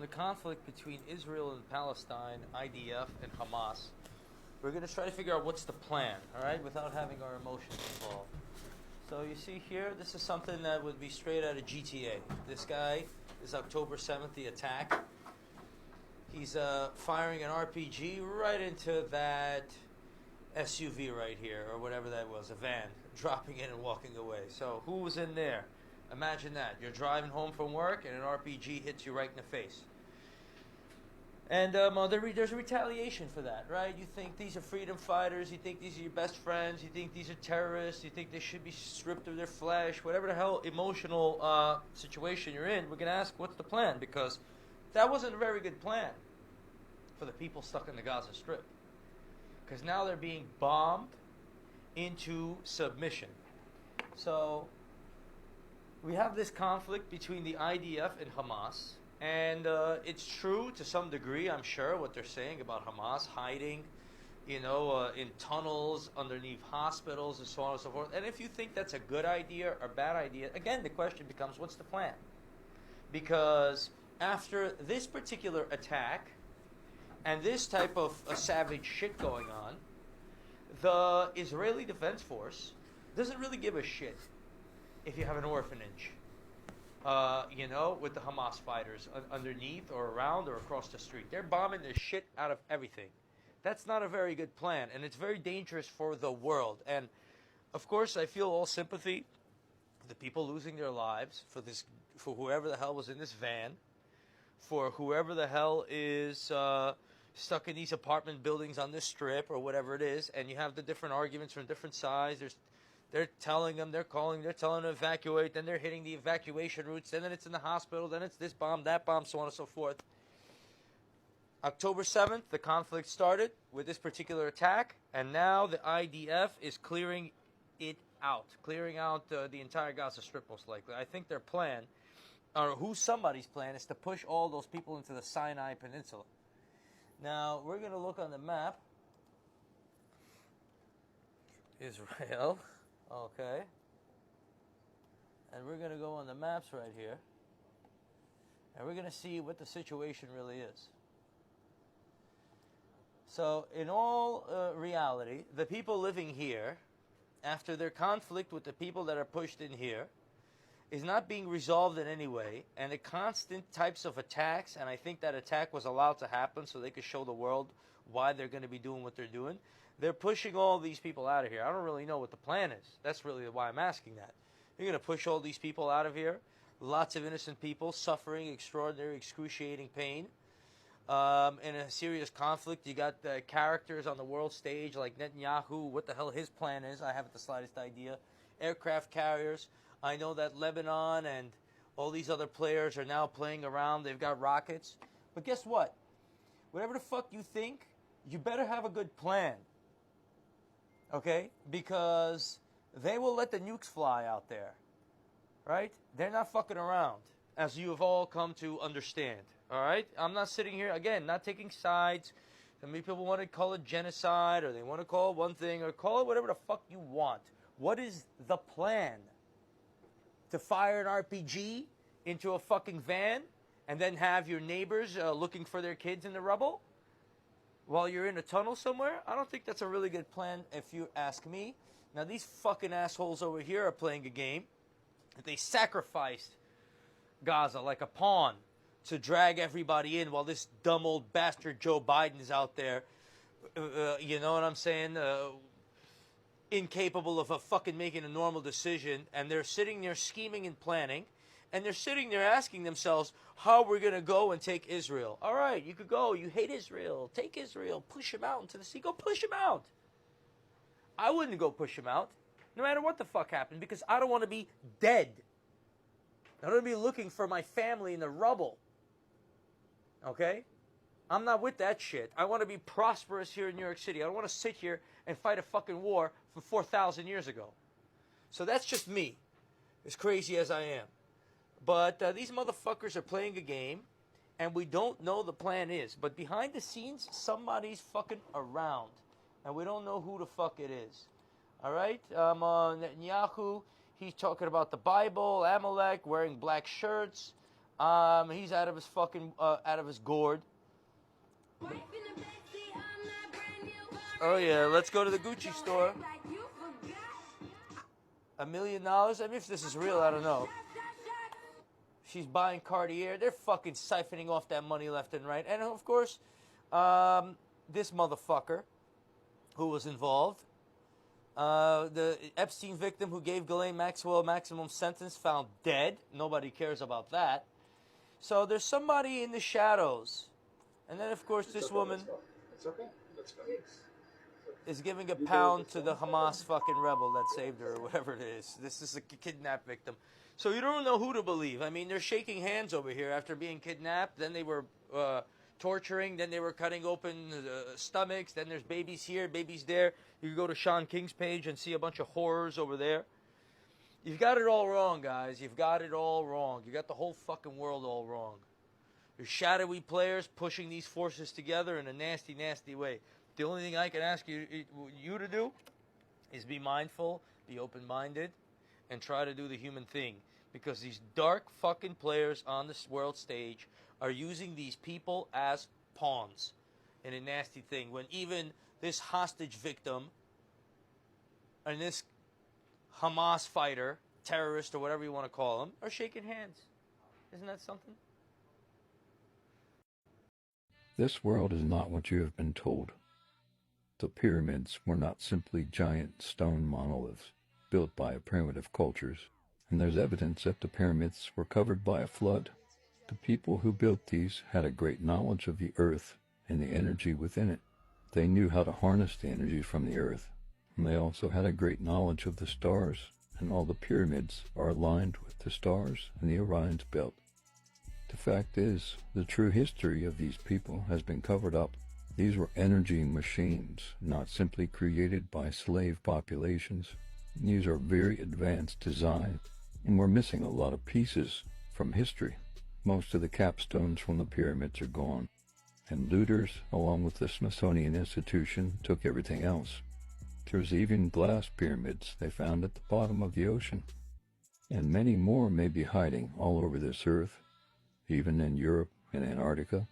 a conflict between Israel and Palestine, IDF, and Hamas. We're going to try to figure out what's the plan, all right, without having our emotions involved. So you see here, this is something that would be straight out of GTA. This guy is October 7th, the attack. He's firing an RPG right into that SUV right here, or whatever that was, a van, dropping in and walking away. So who was in there? Imagine that. You're driving home from work and an RPG hits you right in the face. And there's a retaliation for that, right? You think these are freedom fighters, you think these are your best friends, you think these are terrorists, you think they should be stripped of their flesh, whatever the hell emotional situation you're in, we're going to ask, what's the plan? Because that wasn't a very good plan for the people stuck in the Gaza Strip. Because now they're being bombed into submission. So we have this conflict between the IDF and Hamas, and it's true to some degree, I'm sure, what they're saying about Hamas hiding, in tunnels underneath hospitals and so on and so forth. And if you think that's a good idea or bad idea, again, the question becomes, what's the plan? Because after this particular attack and this type of savage shit going on, the Israeli Defense Force doesn't really give a shit if you have an orphanage, with the Hamas fighters underneath or around or across the street. They're bombing the shit out of everything. That's not a very good plan, and it's very dangerous for the world. And, of course, I feel all sympathy for the people losing their lives, for whoever the hell was in this van, for whoever the hell is stuck in these apartment buildings on this strip or whatever it is, and you have the different arguments from different sides. They're telling them, they're telling them to evacuate, then they're hitting the evacuation routes, then it's in the hospital, then it's this bomb, that bomb, so on and so forth. October 7th, the conflict started with this particular attack, and now the IDF is clearing out the entire Gaza Strip, most likely. I think their plan, or somebody's plan, is to push all those people into the Sinai Peninsula. Now, we're going to look on the map. Israel. Okay. And we're going to go on the maps right here. And we're going to see what the situation really is. So, in all reality, the people living here, after their conflict with the people that are pushed in here, is not being resolved in any way, and the constant types of attacks, and I think that attack was allowed to happen so they could show the world why they're going to be doing what they're doing. They're pushing all these people out of here. I don't really know what the plan is. That's really why I'm asking that. You're going to push all these people out of here, lots of innocent people suffering extraordinary, excruciating pain. In a serious conflict, you got the characters on the world stage like Netanyahu, what the hell his plan is, I haven't the slightest idea. Aircraft carriers. I know that Lebanon and all these other players are now playing around. They've got rockets. But guess what? Whatever the fuck you think, you better have a good plan. Okay? Because they will let the nukes fly out there. Right? They're not fucking around, as you have all come to understand. All right? I'm not sitting here, again, not taking sides. Some people want to call it genocide, or they want to call it one thing, or call it whatever the fuck you want. What is the plan? To fire an RPG into a fucking van and then have your neighbors looking for their kids in the rubble while you're in a tunnel somewhere? I don't think that's a really good plan if you ask me. Now, these fucking assholes over here are playing a game. They sacrificed Gaza like a pawn to drag everybody in while this dumb old bastard Joe Biden is out there, you know what I'm saying, incapable of fucking making a normal decision, and they're sitting there scheming and planning, and they're sitting there asking themselves how we're going to go and take Israel. All right, you could go. You hate Israel. Take Israel. Push him out into the sea. Go push him out. I wouldn't go push him out, no matter what the fuck happened, because I don't want to be dead. I don't want to be looking for my family in the rubble. Okay? I'm not with that shit. I want to be prosperous here in New York City. I don't want to sit here and fight a fucking war from 4,000 years ago. So that's just me, as crazy as I am. But these motherfuckers are playing a game, and we don't know the plan is. But behind the scenes, somebody's fucking around, and we don't know who the fuck it is. All right? Netanyahu, he's talking about the Bible, Amalek, wearing black shirts. He's out of his fucking, out of his gourd. Oh yeah, let's go to the Gucci store. $1 million? I mean, if this is real, I don't know. She's buying Cartier. They're fucking siphoning off that money left and right. And of course, this motherfucker who was involved, the Epstein victim who gave Ghislaine Maxwell a maximum sentence, found dead. Nobody cares about that. So there's somebody in the shadows. And then, of course, this woman is giving a pound to the Hamas fucking rebel that saved her, or whatever it is. This is a kidnapped victim. So you don't know who to believe. I mean, they're shaking hands over here after being kidnapped. Then they were torturing. Then they were cutting open stomachs. Then there's babies here, babies there. You can go to Sean King's page and see a bunch of horrors over there. You've got it all wrong, guys. You've got it all wrong. You got the whole fucking world all wrong. There's shadowy players pushing these forces together in a nasty, nasty way. The only thing I can ask you to do is be mindful, be open-minded, and try to do the human thing. Because these dark fucking players on this world stage are using these people as pawns in a nasty thing. When even this hostage victim and this Hamas fighter, terrorist, or whatever you want to call him, are shaking hands. Isn't that something? This world is not what you have been told. The pyramids were not simply giant stone monoliths built by primitive cultures, and there's evidence that the pyramids were covered by a flood. The people who built these had a great knowledge of the earth and the energy within it. They knew how to harness the energy from the earth, and they also had a great knowledge of the stars, and all the pyramids are aligned with the stars and the Orion's belt. The fact is, the true history of these people has been covered up. These were energy machines, not simply created by slave populations. These are very advanced designs, and we're missing a lot of pieces from history. Most of the capstones from the pyramids are gone, and looters, along with the Smithsonian Institution, took everything else. There's even glass pyramids they found at the bottom of the ocean, and many more may be hiding all over this earth, even in Europe and Antarctica.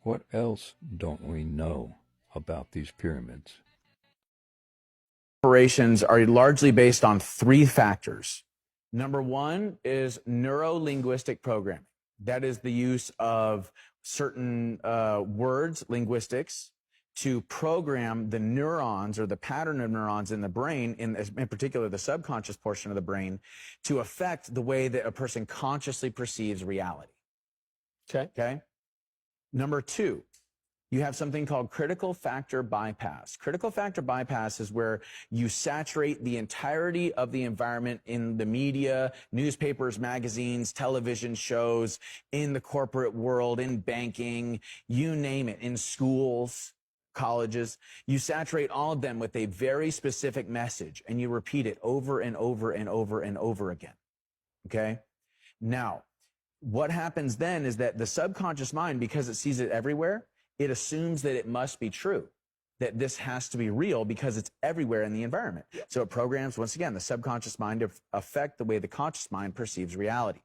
What else don't we know about these pyramids? Operations are largely based on three factors. Number one is neuro-linguistic programming. That is the use of certain words, linguistics, to program the neurons or the pattern of neurons in the brain, in particular the subconscious portion of the brain, to affect the way that a person consciously perceives reality. Okay? Number two, you have something called critical factor bypass. Critical factor bypass is where you saturate the entirety of the environment in the media, newspapers, magazines, television shows, in the corporate world, in banking, you name it, in schools, colleges. You saturate all of them with a very specific message, and you repeat it over and over and over and over again. Okay? Now, what happens then is that the subconscious mind, because it sees it everywhere, it assumes that it must be true, that this has to be real because it's everywhere in the environment. So it programs, once again, the subconscious mind to affect the way the conscious mind perceives reality.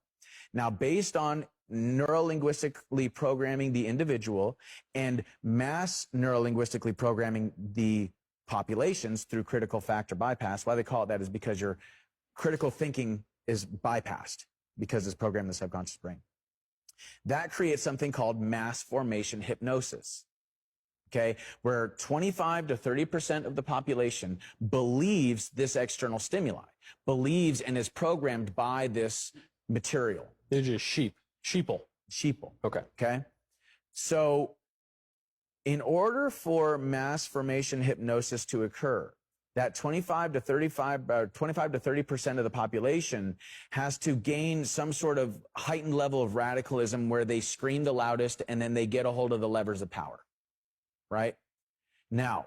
Now, based on neurolinguistically programming the individual and mass neurolinguistically programming the populations through critical factor bypass, why they call it that is because your critical thinking is bypassed because it's programmed in the subconscious brain. That creates something called mass formation hypnosis, okay, where 25 to 30% of the population believes this external stimuli, believes and is programmed by this material. They're just sheeple. Okay. So in order for mass formation hypnosis to occur, that 25 to 30% of the population has to gain some sort of heightened level of radicalism where they scream the loudest and then they get a hold of the levers of power, right? Now,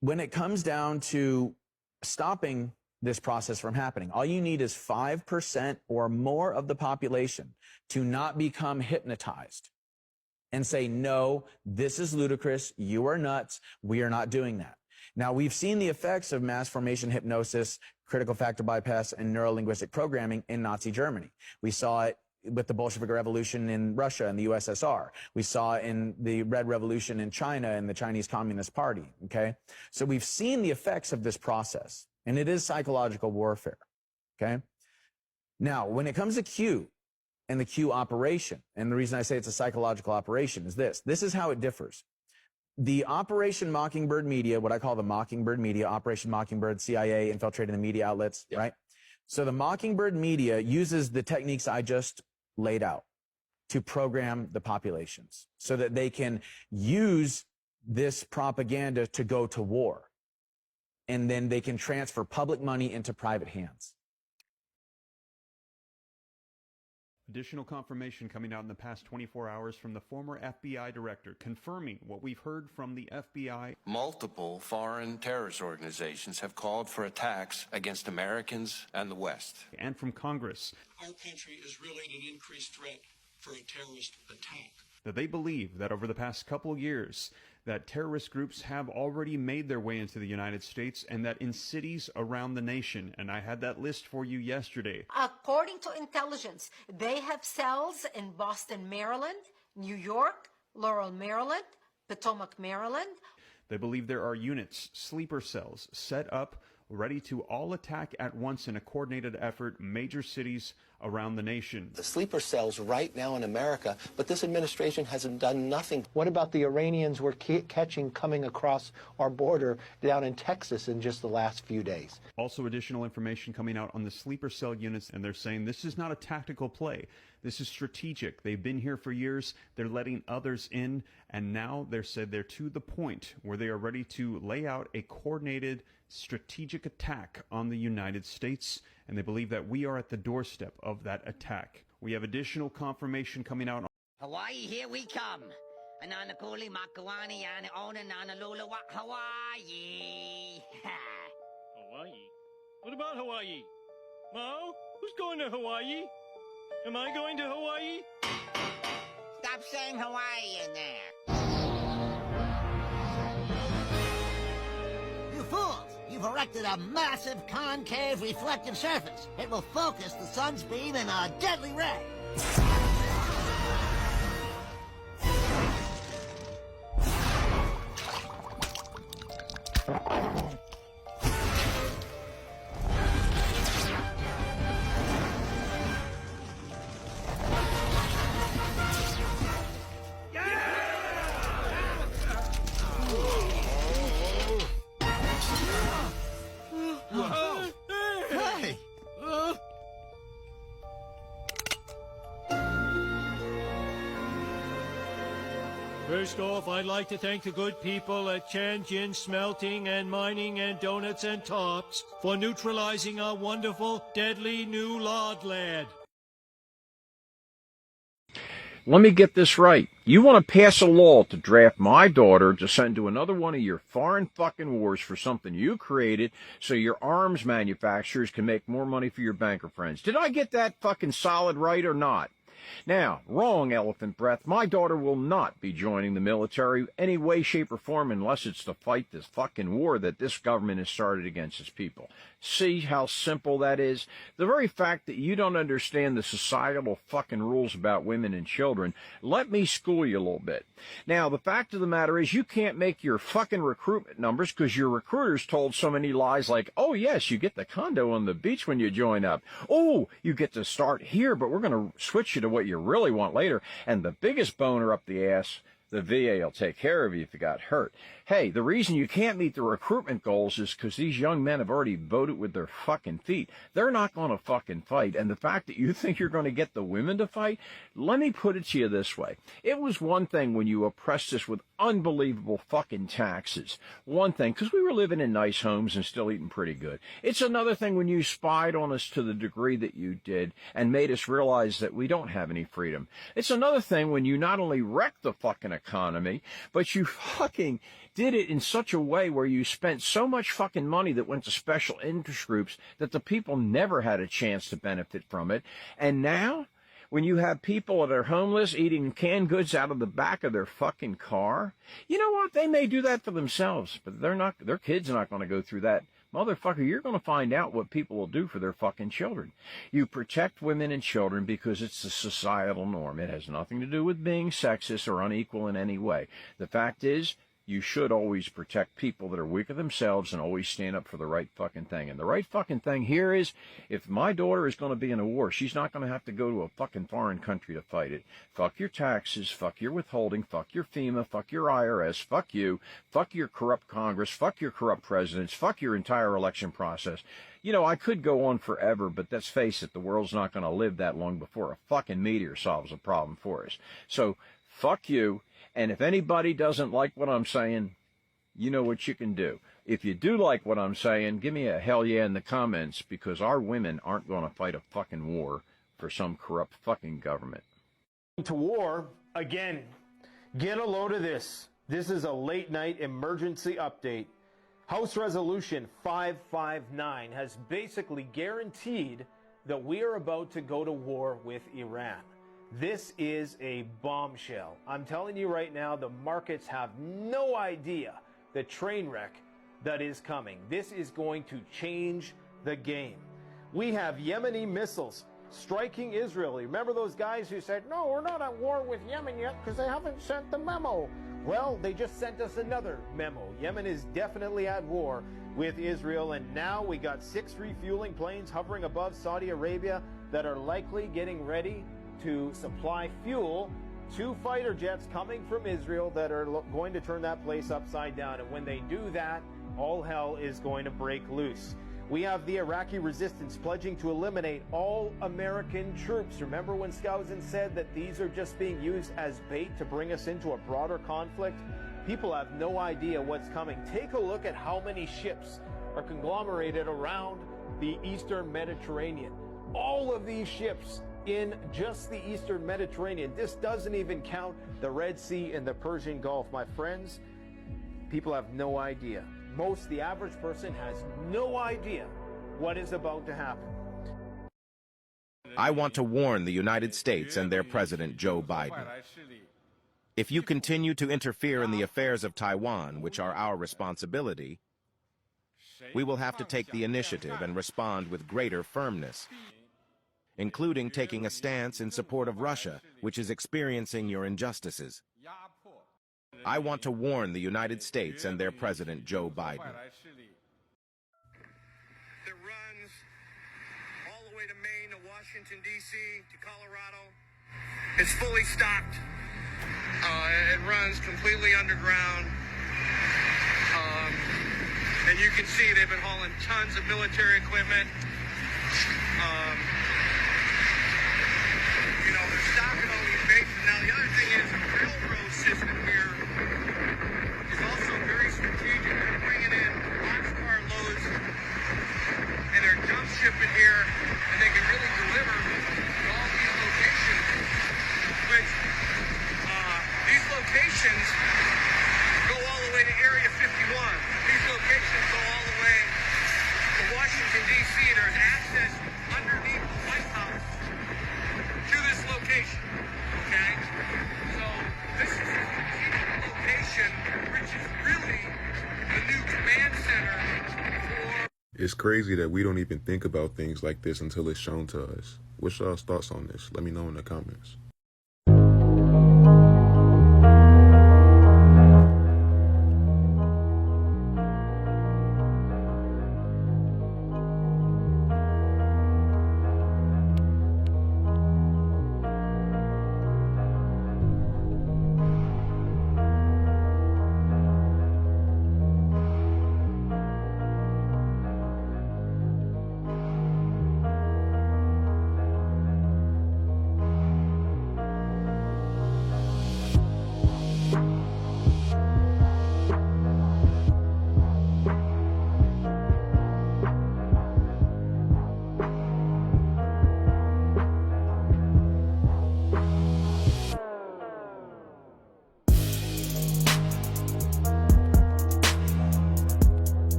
when it comes down to stopping this process from happening, all you need is 5% or more of the population to not become hypnotized and say, no, this is ludicrous, you are nuts, we are not doing that. Now, we've seen the effects of mass formation hypnosis, critical factor bypass, and neurolinguistic programming in Nazi Germany. We saw it with the Bolshevik Revolution in Russia and the USSR. We saw in the Red Revolution in China and the Chinese Communist Party, okay? So we've seen the effects of this process, and it is psychological warfare, okay? Now, when it comes to Q and the Q operation, and the reason I say it's a psychological operation is this. This is how it differs. The Operation Mockingbird media, what I call the Mockingbird media, Operation Mockingbird, CIA infiltrating the media outlets, right? So the Mockingbird media uses the techniques I just laid out to program the populations so that they can use this propaganda to go to war. And then they can transfer public money into private hands. Additional confirmation coming out in the past 24 hours from the former FBI director, confirming what we've heard from the FBI. Multiple foreign terrorist organizations have called for attacks against Americans and the West. And from Congress. Our country is really an increased threat for a terrorist attack. That they believe that over the past couple of years, that terrorist groups have already made their way into the United States, and that in cities around the nation, and I had that list for you yesterday. According to intelligence, they have cells in Boston, Maryland, New York, Laurel, Maryland, Potomac, Maryland. They believe there are units, sleeper cells, set up, ready to all attack at once in a coordinated effort, major cities around the nation. The sleeper cells right now in America, but this administration hasn't done nothing. What about the Iranians we're catching coming across our border down in Texas in just the last few days? Also additional information coming out on the sleeper cell units, and they're saying this is not a tactical play. This is strategic. They've been here for years. They're letting others in, and now they're to the point where they are ready to lay out a coordinated strategic attack on the United States, and they believe that we are at the doorstep of that attack. We have additional confirmation coming out. Hawaii, here we come. Ananakuli, Makawani, and Onananalula, Hawaii. Hawaii? What about Hawaii? Mo? Who's going to Hawaii? Am I going to Hawaii? Stop saying Hawaii in there. You fools! You've erected a massive concave reflective surface. It will focus the sun's beam in a deadly ray. First off, I'd like to thank the good people at Tianjin Smelting and Mining and Donuts and Tops for neutralizing our wonderful, deadly new lard lead. Let me get this right. You want to pass a law to draft my daughter to send to another one of your foreign fucking wars for something you created so your arms manufacturers can make more money for your banker friends. Did I get that fucking solid right or not? Now, wrong, elephant breath. My daughter will not be joining the military any way, shape, or form unless it's to fight this fucking war that this government has started against its people. See how simple that is? The very fact that you don't understand the societal fucking rules about women and children, let me school you a little bit. Now, the fact of the matter is you can't make your fucking recruitment numbers because your recruiters told so many lies like, oh, yes, you get the condo on the beach when you join up. Oh, you get to start here, but we're going to switch you to what you really want later. And the biggest boner up the ass, the VA will take care of you if you got hurt. Hey, the reason you can't meet the recruitment goals is because these young men have already voted with their fucking feet. They're not going to fucking fight. And the fact that you think you're going to get the women to fight, let me put it to you this way. It was one thing when you oppressed us with unbelievable fucking taxes. One thing, because we were living in nice homes and still eating pretty good. It's another thing when you spied on us to the degree that you did and made us realize that we don't have any freedom. It's another thing when you not only wrecked the fucking economy, but you fucking did it in such a way where you spent so much fucking money that went to special interest groups that the people never had a chance to benefit from it. And now, when you have people that are homeless eating canned goods out of the back of their fucking car, you know what? They may do that for themselves, but their kids are not going to go through that Motherfucker, you're going to find out what people will do for their fucking children. You protect women and children because it's the societal norm. It has nothing to do with being sexist or unequal in any way. The fact is, you should always protect people that are weaker themselves and always stand up for the right fucking thing. And the right fucking thing here is, if my daughter is going to be in a war, she's not going to have to go to a fucking foreign country to fight it. Fuck your taxes, fuck your withholding, fuck your FEMA, fuck your IRS, fuck you, fuck your corrupt Congress, fuck your corrupt presidents, fuck your entire election process. You know, I could go on forever, but let's face it, the world's not going to live that long before a fucking meteor solves a problem for us. So, fuck you. And if anybody doesn't like what I'm saying, you know what you can do. If you do like what I'm saying, give me a hell yeah in the comments, because our women aren't going to fight a fucking war for some corrupt fucking government. To war, again, get a load of this. This is a late night emergency update. House Resolution 559 has basically guaranteed that we are about to go to war with Iran. This is a bombshell. I'm telling you right now, the markets have no idea the train wreck that is coming. This is going to change the game. We have Yemeni missiles striking Israel. Remember those guys who said, no, we're not at war with Yemen yet because they haven't sent the memo? Well, they just sent us another memo. Yemen is definitely at war with Israel, and now we got 6 refueling planes hovering above Saudi Arabia that are likely getting ready to supply fuel to fighter jets coming from Israel that are going to turn that place upside down. And when they do that, all hell is going to break loose. We have the Iraqi resistance pledging to eliminate all American troops. Remember when Skousen said that these are just being used as bait to bring us into a broader conflict? People have no idea what's coming. Take a look at how many ships are conglomerated around the Eastern Mediterranean. All of these ships in just the Eastern Mediterranean. This doesn't even count the Red Sea and the Persian Gulf. My friends, people have no idea. The average person has no idea what is about to happen. I want to warn the United States and their President Joe Biden. If you continue to interfere in the affairs of Taiwan, which are our responsibility, we will have to take the initiative and respond with greater firmness, including taking a stance in support of Russia, which is experiencing your injustices. I want to warn the United States and their President Joe Biden. That runs all the way to Maine, to Washington, D.C., to Colorado. It's fully stocked. It runs completely underground. And you can see they've been hauling tons of military equipment. You know, they're stocking all these bases. Now, the other thing is the railroad system here is also very strategic. They're bringing in boxcar loads, and they're dump shipping here, and they can really deliver to all these locations, which these locations go all the way to Area 51. These locations go all the way to Washington, D.C. There's access underneath the White House to this location, okay? So this is a strategic location, which is really the new command center for... It's crazy that we don't even think about things like this until it's shown to us. What's y'all's thoughts on this? Let me know in the comments.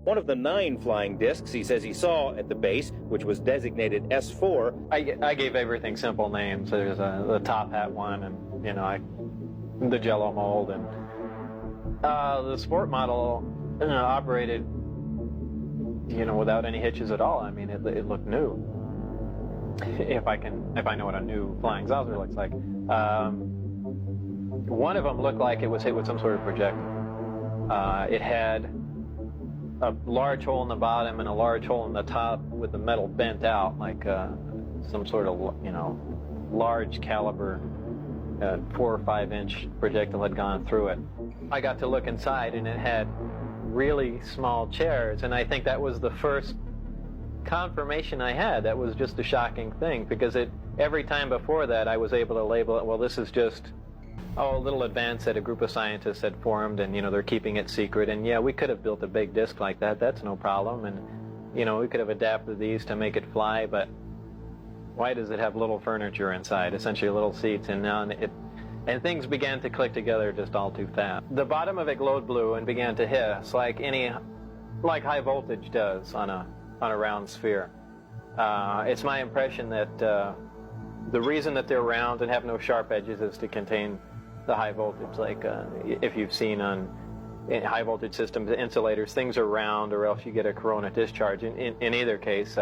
One of the 9 flying discs he says he saw at the base, which was designated S4. I gave everything simple names. There's the top hat one, and the Jello mold, and the sport model operated, without any hitches at all. I mean, it looked new. If I know what a new flying saucer looks like. One of them looked like it was hit with some sort of projectile. It had a large hole in the bottom and a large hole in the top with the metal bent out, like some sort of, large caliber 4 or 5 inch projectile had gone through it. I got to look inside, and it had really small chairs, and I think that was the first confirmation I had. That was just a shocking thing, because every time before that I was able to label it, well, this is just a little advance that a group of scientists had formed, and they're keeping it secret, and yeah, we could have built a big disc like that, that's no problem, and we could have adapted these to make it fly, but why does it have little furniture inside, essentially little seats, and things began to click together just all too fast. The bottom of it glowed blue and began to hiss like high voltage does on a round sphere. It's my impression that the reason that they're round and have no sharp edges is to contain the high voltage. Like if you've seen in high voltage systems, insulators, things are round, or else you get a corona discharge. In either case,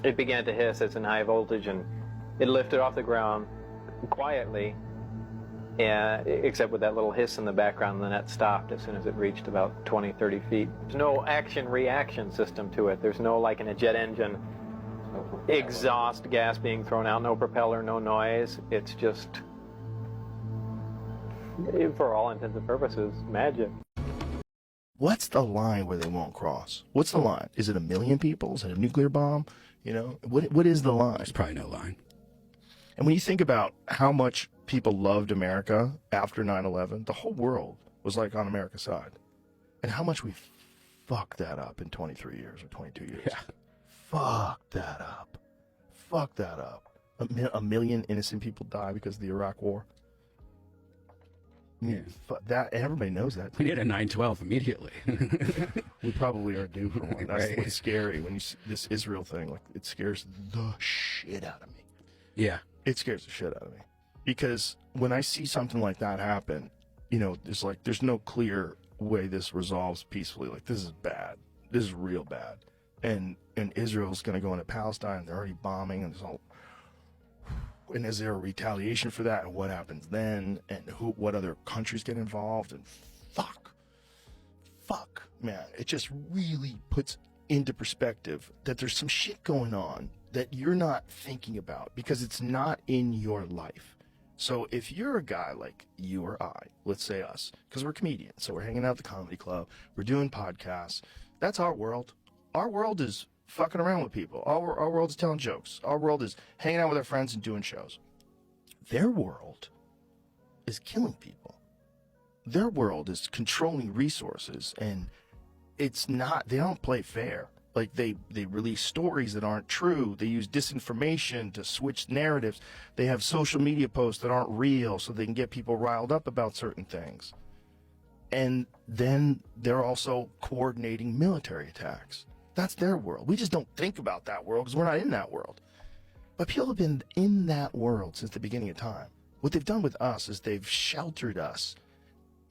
it began to hiss. It's in high voltage, and it lifted off the ground quietly, except with that little hiss in the background, and then that stopped as soon as it reached about 20-30 feet. There's no action-reaction system to it. There's no, like in a jet engine, exhaust gas being thrown out, no propeller, no noise. It's just, for all intents and purposes, magic. What's the line where they won't cross? What's the line? Is it 1 million people? Is it a nuclear bomb? What is the line? There's probably no line. And when you think about how much people loved America after 9/11, the whole world was like on America's side. And how much we fucked that up in 23 years or 22 years. Yeah. Fuck that up. Fuck that up. A million innocent people die because of the Iraq War. Yeah. That everybody knows that. We did a 9/12 immediately. We probably are due for one. That's Right. what's scary when you see this Israel thing. Like, it scares the shit out of me. Yeah. It scares the shit out of me, because when I see something like that happen, there's no clear way this resolves peacefully. Like, this is bad. This is real bad. And Israel's going to go into Palestine. They're already bombing, and and is there a retaliation for that? And what happens then? And what other countries get involved? And fuck, man, it just really puts into perspective that there's some shit going on that you're not thinking about because it's not in your life. So if you're a guy like you or I, let's say us, because we're comedians, so we're hanging out at the comedy club, we're doing podcasts, that's our world. Our world is fucking around with people. Our world is telling jokes. Our world is hanging out with our friends and doing shows. Their world is killing people. Their world is controlling resources, and it's not, they don't play fair. Like, they release stories that aren't true. They use disinformation to switch narratives. They have social media posts that aren't real so they can get people riled up about certain things. And then they're also coordinating military attacks. That's their world. We just don't think about that world because we're not in that world. But people have been in that world since the beginning of time. What they've done with us is they've sheltered us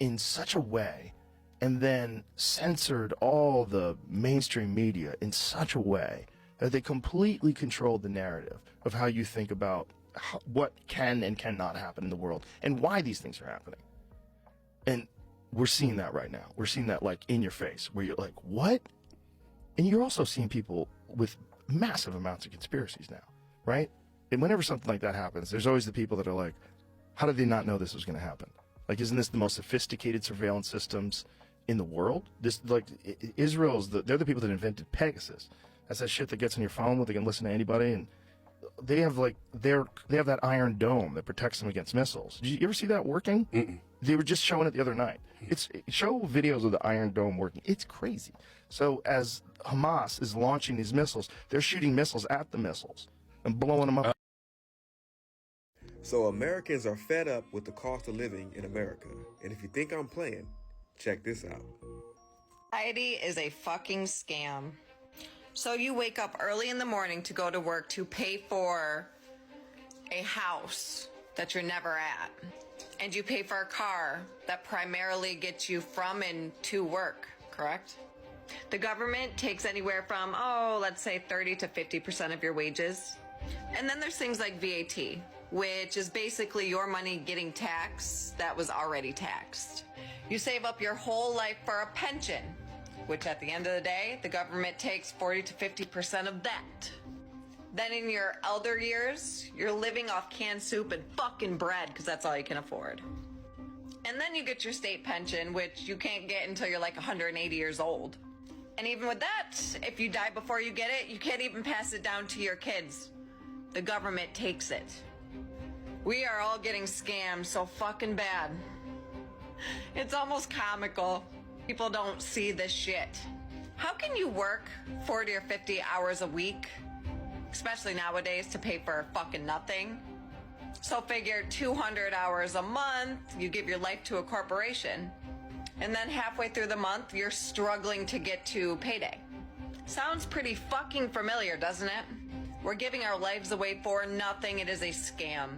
in such a way, and then censored all the mainstream media in such a way that they completely control the narrative of how you think about what can and cannot happen in the world and why these things are happening. And we're seeing that right now. We're seeing that, like, in your face, where you're like, what? And you're also seeing people with massive amounts of conspiracies now, right? And whenever something like that happens, there's always the people that are like, how did they not know this was going to happen? Like, isn't this the most sophisticated surveillance systems in the world? Israel's they're the people that invented Pegasus. That's that shit that gets on your phone where they can listen to anybody, and they have that iron dome that protects them against missiles. Did you ever see that working? Mm-mm. They were just showing it the other night. Show videos of the iron dome working. It's crazy. So as Hamas is launching these missiles, they're shooting missiles at the missiles and blowing them up. So Americans are fed up with the cost of living in America. And if you think I'm playing, check this out. Society is a fucking scam. So you wake up early in the morning to go to work to pay for a house that you're never at. And you pay for a car that primarily gets you from and to work, correct? The government takes anywhere from, let's say 30 to 50% of your wages. And then there's things like VAT, which is basically your money getting taxed that was already taxed. You save up your whole life for a pension, which at the end of the day, the government takes 40 to 50% of that. Then in your elder years, you're living off canned soup and fucking bread because that's all you can afford. And then you get your state pension, which you can't get until you're like 180 years old. And even with that, if you die before you get it, you can't even pass it down to your kids. The government takes it. We are all getting scammed so fucking bad. It's almost comical. People don't see this shit. How can you work 40 or 50 hours a week, especially nowadays, to pay for fucking nothing? So figure 200 hours a month, you give your life to a corporation, and then halfway through the month, you're struggling to get to payday. Sounds pretty fucking familiar, doesn't it? We're giving our lives away for nothing. It is a scam.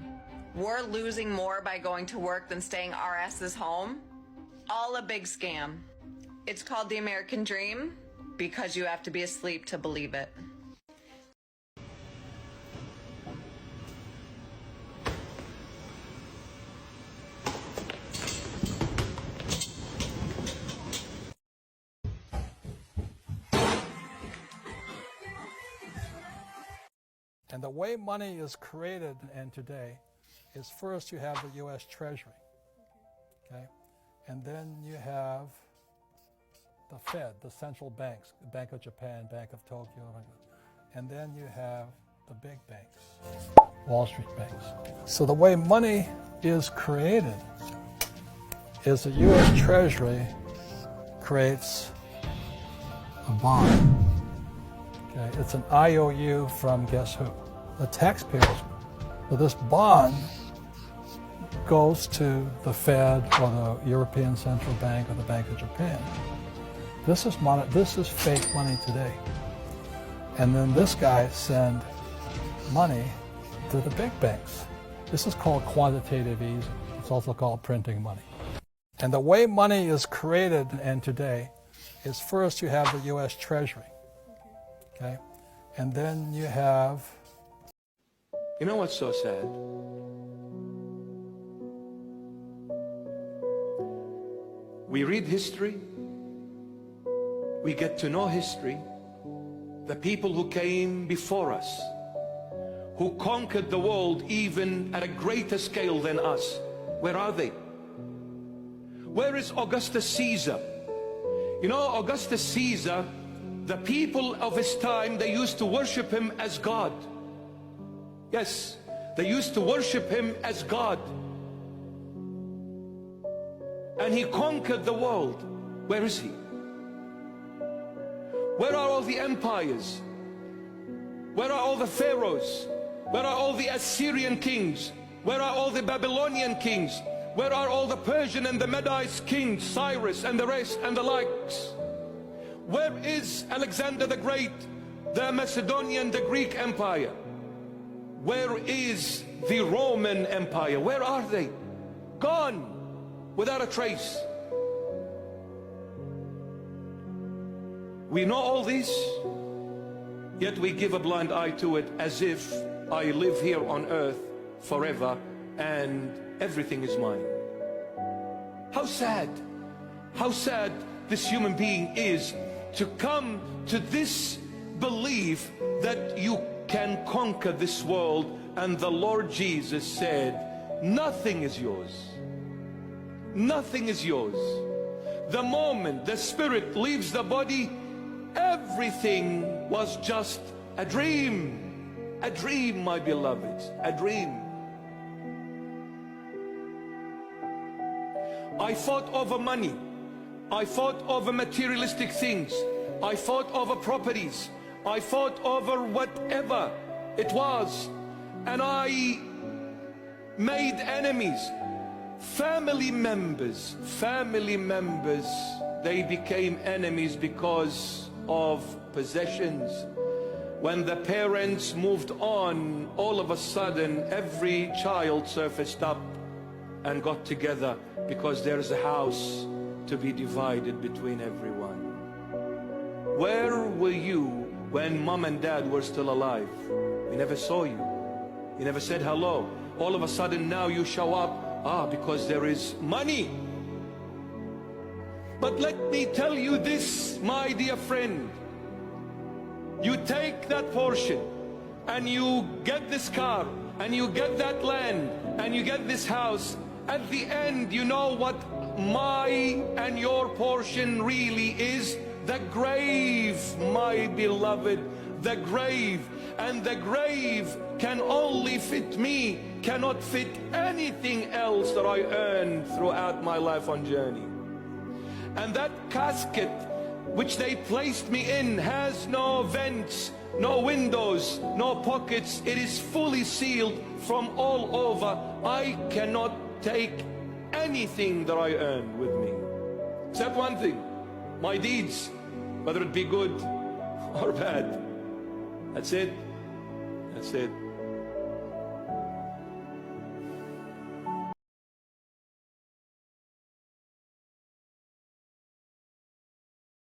We're losing more by going to work than staying our asses home. All a big scam. It's called the American dream because you have to be asleep to believe it. And the way money is created and today is first you have the U.S. Treasury, okay? And then you have the Fed, the central banks, Bank of Japan, Bank of Tokyo, and then you have the big banks, Wall Street banks. So the way money is created is the U.S. Treasury creates a bond. Okay, it's an IOU from guess who? The taxpayers. So this bond goes to the Fed or the European Central Bank or the Bank of Japan. This is money. This is fake money today. And then this guy send money to the big banks. This is called quantitative easing. It's also called printing money. And the way money is created and today is first you have the U.S. Treasury, okay? And then you have... You know what's so sad? We read history, we get to know history, the people who came before us, who conquered the world even at a greater scale than us. Where are they? Where is Augustus Caesar? You know, Augustus Caesar, the people of his time, they used to worship him as God. Yes, they used to worship him as God. And he conquered the world. Where is he? Where are all the empires? Where are all the pharaohs? Where are all the Assyrian kings? Where are all the Babylonian kings? Where are all the Persian and the Medite kings, Cyrus and the rest and the likes? Where is Alexander the Great, the Macedonian, the Greek Empire? Where is the Roman Empire? Where are they? Gone, without a trace. We know all this, yet we give a blind eye to it as if I live here on earth forever and everything is mine. How sad this human being is to come to this belief that you can conquer this world. And the Lord Jesus said, nothing is yours. Nothing is yours. The moment the spirit leaves the body, everything was just a dream. A dream, my beloveds, a dream. I fought over money. I fought over materialistic things. I fought over properties. I fought over whatever it was. And I made enemies, family members they became enemies because of possessions. When the parents moved on, all of a sudden every child surfaced up and got together because there's a house to be divided between everyone. Where were you when mom and dad were still alive? We never saw you. You never said hello. All of a sudden now you show up, because there is money. But let me tell you this, my dear friend. You take that portion and you get this car and you get that land and you get this house. At the end, you know what my and your portion really is? The grave, my beloved, the grave. And the grave can only fit me, cannot fit anything else that I earned throughout my life on journey. And that casket which they placed me in has no vents, no windows, no pockets. It is fully sealed from all over. I cannot take anything that I earn with me, except one thing, my deeds, whether it be good or bad. That's it. That's it.